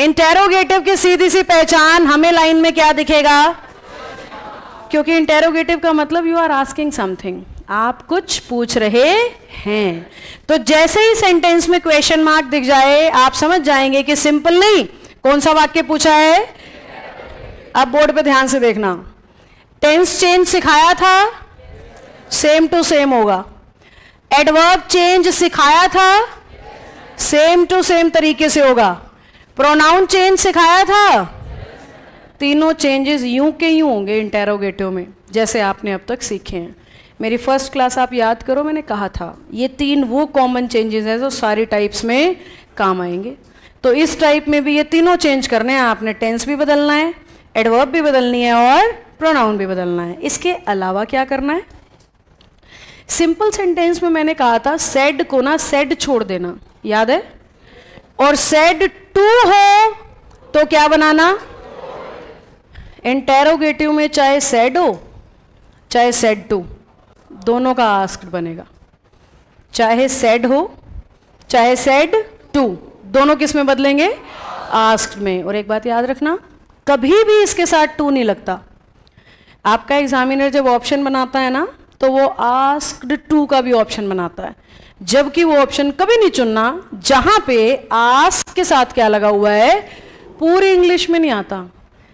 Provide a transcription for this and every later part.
Interrogative की सीधी सी पहचान, हमें लाइन में क्या दिखेगा? क्योंकि इंटेरोगेटिव का मतलब यू आर आस्किंग समथिंग, आप कुछ पूछ रहे हैं। तो जैसे ही सेंटेंस में क्वेश्चन मार्क दिख जाए आप समझ जाएंगे कि सिंपल नहीं, कौन सा वाक्य पूछा है। अब बोर्ड पे ध्यान से देखना, टेंस चेंज सिखाया था, सेम टू सेम होगा। एडवर्ब चेंज सिखाया था, सेम टू सेम तरीके से होगा। प्रोनाउन चेंज सिखाया था, तीनों चेंजेस यूं के यूं होंगे इंटेरोगेटिव में, जैसे आपने अब तक सीखे हैं। मेरी फर्स्ट क्लास आप याद करो, मैंने कहा था ये 3 वो कॉमन चेंजेस हैं जो सारी टाइप्स में काम आएंगे। तो इस टाइप में भी ये तीनों चेंज करने हैं आपने, टेंस भी बदलना है, एडवर्ब भी बदलनी है और प्रोनाउन भी बदलना है। इसके अलावा क्या करना है? सिंपल सेंटेंस में मैंने कहा था सेड को ना सेड छोड़ देना, याद है? और सेड टू हो तो क्या बनाना? इंटेरोगेटिव में चाहे सेड हो चाहे सेड टू, दोनों का आस्क्ड बनेगा। चाहे सेड हो चाहे सेड टू, दोनों किस में बदलेंगे? आस्क्ड में। और एक बात याद रखना, कभी भी इसके साथ टू नहीं लगता। आपका एग्जामिनर जब ऑप्शन बनाता है ना तो वो आस्क्ड टू का भी ऑप्शन बनाता है, जबकि वो ऑप्शन कभी नहीं चुनना जहां पे आस्क के साथ क्या लगा हुआ है। पूरी इंग्लिश में नहीं आता,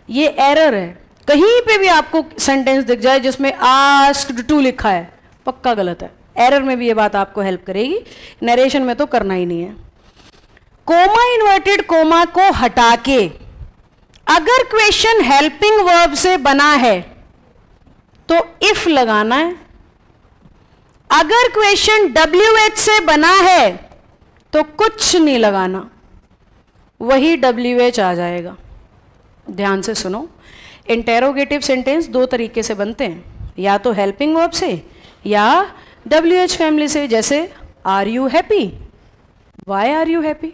ये एरर है। कहीं पे भी आपको सेंटेंस दिख जाए जिसमें आस्क्ड टू लिखा है, पक्का गलत है। एरर में भी ये बात आपको हेल्प करेगी, नरेशन में तो करना ही नहीं है। कोमा इन्वर्टेड कोमा को हटा के अगर क्वेश्चन हेल्पिंग वर्ब से बना है तो इफ लगाना है। अगर क्वेश्चन WH से बना है तो कुछ नहीं लगाना, वही WH आ जाएगा। ध्यान से सुनो, इंटेरोगेटिव सेंटेंस 2 तरीके से बनते हैं, या तो हेल्पिंग वर्ब से या WH फैमिली से। जैसे are you happy, why are you happy,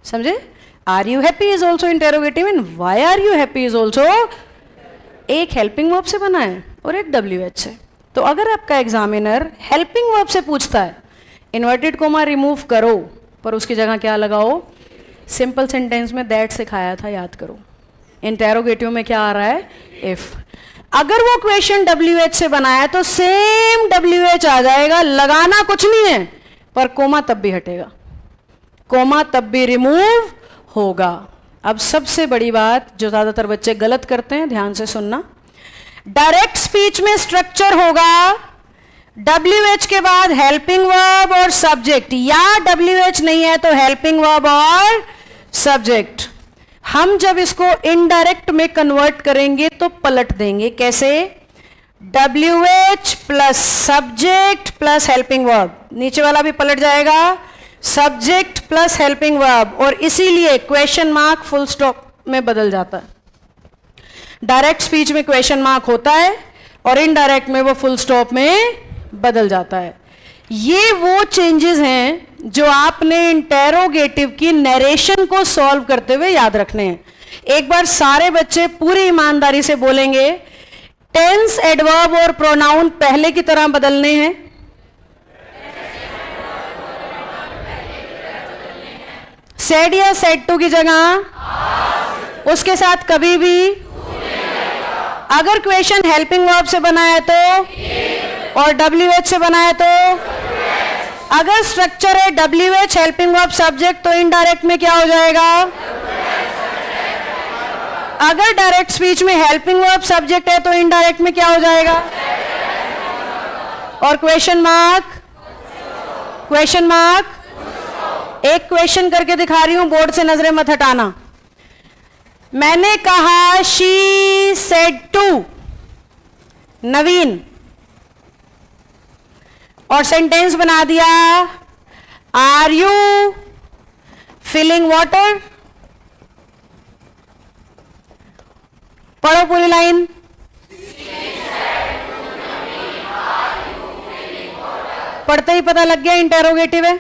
समझे? Are you happy is also interrogative and why are you happy is also, एक हेल्पिंग वर्ब से बना है और एक WH से। तो अगर आपका एग्जामिनर हेल्पिंग वर्ब से पूछता है इन्वर्टेड कोमा रिमूव करो, पर उसकी जगह क्या लगाओ? सिंपल सेंटेंस में दैट सिखाया था, याद करो। इंटेरोगेटिव में क्या आ रहा है? इफ। अगर वो क्वेश्चन WH से बनाया तो सेम WH आ जाएगा, लगाना कुछ नहीं है, पर कोमा तब भी हटेगा, कोमा तब भी रिमूव होगा। अब सबसे बड़ी बात जो ज्यादातर बच्चे गलत करते हैं, ध्यान से सुनना, डायरेक्ट स्पीच में स्ट्रक्चर होगा WH के बाद हेल्पिंग वर्ब और सब्जेक्ट, या WH नहीं है तो हेल्पिंग वर्ब और सब्जेक्ट। हम जब इसको इनडायरेक्ट में कन्वर्ट करेंगे तो पलट देंगे। कैसे? WH plus subject plus helping verb, नीचे वाला भी पलट जाएगा, सब्जेक्ट प्लस हेल्पिंग वर्ब, और इसीलिए क्वेश्चन मार्क फुल स्टॉप में बदल जाता है। डायरेक्ट स्पीच में क्वेश्चन मार्क होता है और इनडायरेक्ट में वो फुल स्टॉप में बदल जाता है। ये वो चेंजेस हैं जो आपने इंटेरोगेटिव की नरेशन को सॉल्व करते हुए याद रखने हैं। एक बार सारे बच्चे पूरी ईमानदारी से बोलेंगे, टेंस, एडवर्ब और प्रोनाउन पहले की तरह बदलने हैं। सेड या सेड टू की जगह उसके साथ कभी भी, अगर क्वेश्चन हेल्पिंग वर्ब से बना है तो, और WH से बना है तो, अगर स्ट्रक्चर है WH हेल्पिंग वर्ब सब्जेक्ट तो इनडायरेक्ट में क्या हो जाएगा? अगर डायरेक्ट स्पीच में हेल्पिंग वर्ब सब्जेक्ट है तो इनडायरेक्ट में क्या हो जाएगा? और क्वेश्चन मार्क, क्वेश्चन मार्क। एक क्वेश्चन करके दिखा रही हूं, बोर्ड से नजरें मत हटाना। मैंने कहा शी सेड टू नवीन, और सेंटेंस बना दिया आर यू फिलिंग वाटर। पढ़ो पूरी लाइन। पढ़ते ही पता लग गया इंटेरोगेटिव है।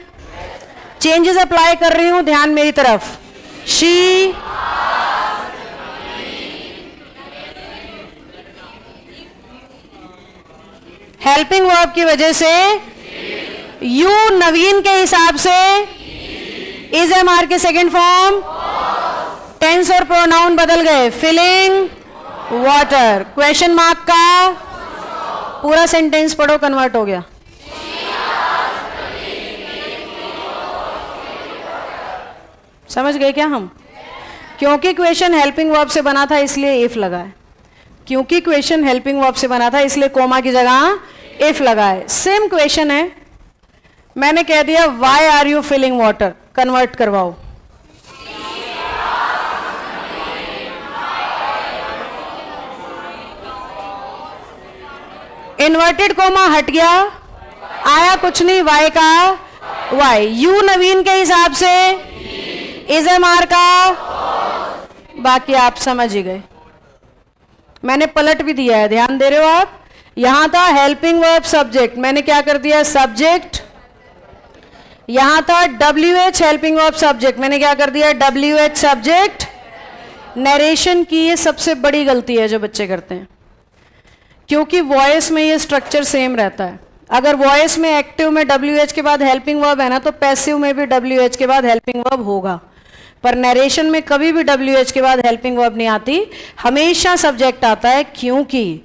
चेंजेस अप्लाई कर रही हूं, ध्यान मेरी तरफ। शी हेल्पिंग वर्ब की वजह से यू नवीन के हिसाब से इज एम आर के सेकेंड फॉर्म टेंस और प्रोनाउन बदल गए, फिलिंग वाटर, क्वेश्चन मार्क का पूरा सेंटेंस पढ़ो, कन्वर्ट हो गया। समझ गए क्या हम? क्योंकि क्वेश्चन हेल्पिंग वर्ब से बना था इसलिए इफ लगा है, क्योंकि क्वेश्चन हेल्पिंग वर्ब से बना था इसलिए कोमा की जगह इफ लगा है। सेम क्वेश्चन है, मैंने कह दिया why are you filling water, convert करवाओ। इन्वर्टेड कोमा हट गया, आया कुछ नहीं, वाई का वाई, यू नवीन के हिसाब से इज एम आर का, बाकी आप समझ ही गए। मैंने पलट भी दिया है, ध्यान दे रहे हो आप? यहां था हेल्पिंग वर्ब सब्जेक्ट, मैंने क्या कर दिया सब्जेक्ट। यहां था WH हेल्पिंग वर्ब सब्जेक्ट, मैंने क्या कर दिया WH सब्जेक्ट। नरेशन की ये सबसे बड़ी गलती है जो बच्चे करते हैं, क्योंकि वॉइस में ये स्ट्रक्चर सेम रहता है। अगर वॉइस में एक्टिव में WH के बाद हेल्पिंग वर्ब है ना, तो पैसिव में भी WH के बाद हेल्पिंग वर्ब होगा, पर नरेशन में कभी भी WH के बाद हेल्पिंग वर्ब नहीं आती, हमेशा सब्जेक्ट आता है, क्योंकि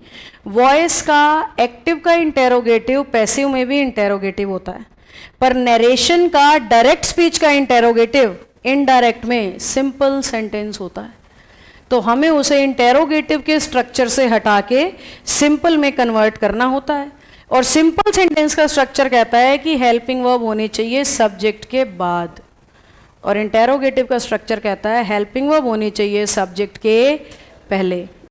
वॉइस का एक्टिव का इंटेरोगेटिव पैसिव में भी इंटेरोगेटिव होता है, पर नरेशन का डायरेक्ट स्पीच का इंटेरोगेटिव इनडायरेक्ट में सिंपल सेंटेंस होता है। तो हमें उसे इंटेरोगेटिव के स्ट्रक्चर से हटा के सिंपल में कन्वर्ट करना होता है। और सिंपल सेंटेंस का स्ट्रक्चर कहता है कि हेल्पिंग वर्ब होनी चाहिए सब्जेक्ट के बाद, और इंटेरोगेटिव का स्ट्रक्चर कहता है हेल्पिंग वर्ब होनी चाहिए सब्जेक्ट के पहले।